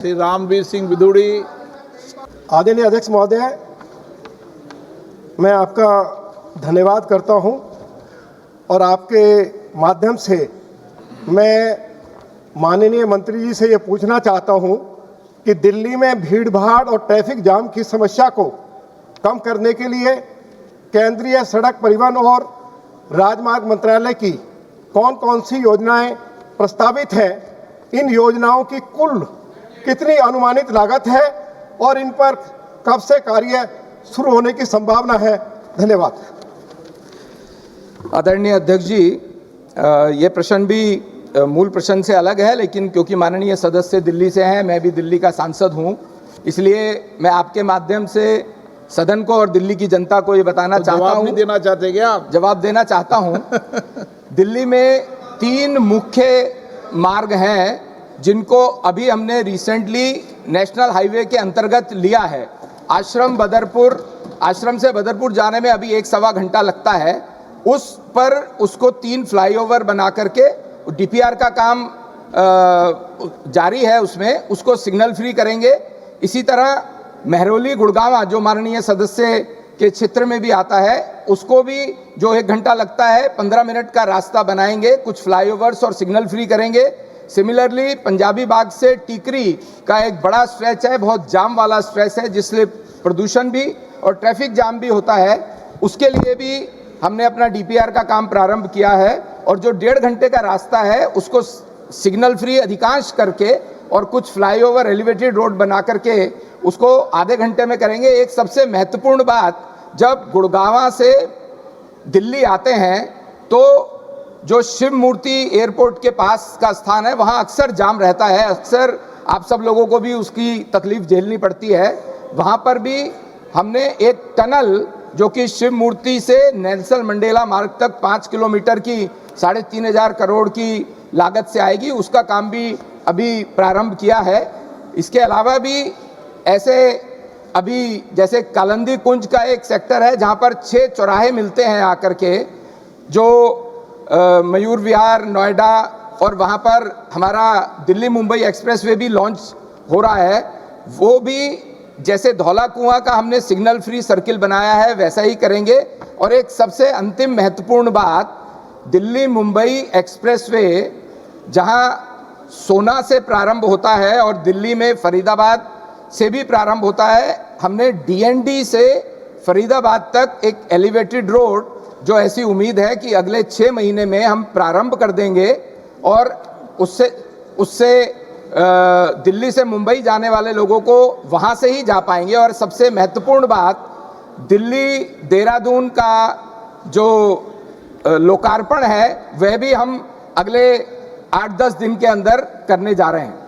श्री रामवीर सिंह विदुड़ी। आदरणीय अध्यक्ष महोदय, मैं आपका धन्यवाद करता हूं और आपके माध्यम से मैं माननीय मंत्री जी से ये पूछना चाहता हूं कि दिल्ली में भीड़-भाड़ और ट्रैफिक जाम की समस्या को कम करने के लिए केंद्रीय सड़क परिवहन और राजमार्ग मंत्रालय की कौन-कौन सी योजनाएं प्रस्तावित हैं, इन योजनाओं की कुल कितनी अनुमानित लागत है और इन पर कब से कार्य शुरू होने की संभावना है? धन्यवाद। आदरणीय अध्यक्ष जी, ये प्रश्न भी मूल प्रश्न से अलग है, लेकिन क्योंकि माननीय सदस्य दिल्ली से हैं, मैं भी दिल्ली का सांसद हूं, इसलिए मैं आपके माध्यम से सदन को और दिल्ली की जनता को ये बताना चाहता हूं। जवाब नहीं देना चाहते क्या आप? जवाब देना चाहता हूं। दिल्ली में 3 मुख्य मार्ग हैं जिनको अभी हमने रिसेंटली नेशनल हाईवे के अंतर्गत लिया है। आश्रम से बदरपुर जाने में अभी 1-1.25 घंटा लगता है। उस पर उसको 3 फ्लाईओवर बना करके डीपीआर का काम जारी है, उसमें उसको सिग्नल फ्री करेंगे। इसी तरह मेहरौली गुड़गांव जो माननीय सदस्य के क्षेत्र में भी आता है, उसको भी जो 1 घंटा लगता है 15 मिनट का रास्ता बनाएंगे, कुछ फ्लाईओवर्स और सिग्नल फ्री करेंगे। सिमिलरली पंजाबी बाग से टीकरी का एक बड़ा स्ट्रेच है, बहुत जाम वाला स्ट्रेच है, जिससे प्रदूषण भी और ट्रैफिक जाम भी होता है। उसके लिए भी हमने अपना डीपीआर का काम प्रारंभ किया है और जो 1.5 घंटे का रास्ता है उसको सिग्नल फ्री अधिकांश करके और कुछ फ्लाईओवर एलिवेटेड रोड बना करके उसको आधे घंटे में करेंगे। एक सबसे महत्वपूर्ण बात, जब गुड़गांव से दिल्ली आते हैं तो जो शिव मूर्ति एयरपोर्ट के पास का स्थान है, वहाँ अक्सर जाम रहता है। अक्सर आप सब लोगों को भी उसकी तकलीफ झेलनी पड़ती है। वहाँ पर भी हमने एक टनल जो कि शिव मूर्ति से नेल्सन मंडेला मार्ग तक 5 किलोमीटर की 3,500 करोड़ की लागत से आएगी, उसका काम भी अभी प्रारंभ किया है। इसके अलावा भी ऐसे अभी जैसे कालंदी कुंज का एक सेक्टर है जहाँ पर 6 चौराहे मिलते हैं आकर के, जो मयूर विहार, नोएडा, और वहाँ पर हमारा दिल्ली मुंबई एक्सप्रेसवे भी लॉन्च हो रहा है। वो भी जैसे धौला कुआं का हमने सिग्नल फ्री सर्किल बनाया है, वैसा ही करेंगे। और एक सबसे अंतिम महत्वपूर्ण बात, दिल्ली मुंबई एक्सप्रेसवे जहाँ सोना से प्रारंभ होता है और दिल्ली में फरीदाबाद से भी प्रारंभ होता है, हमने डीएनडी से फरीदाबाद तक एक एलिवेटेड रोड, जो ऐसी उम्मीद है कि अगले 6 महीने में हम प्रारंभ कर देंगे और उससे दिल्ली से मुंबई जाने वाले लोगों को वहाँ से ही जा पाएंगे। और सबसे महत्वपूर्ण बात, दिल्ली देहरादून का जो लोकार्पण है वह भी हम अगले 8-10 दिन के अंदर करने जा रहे हैं।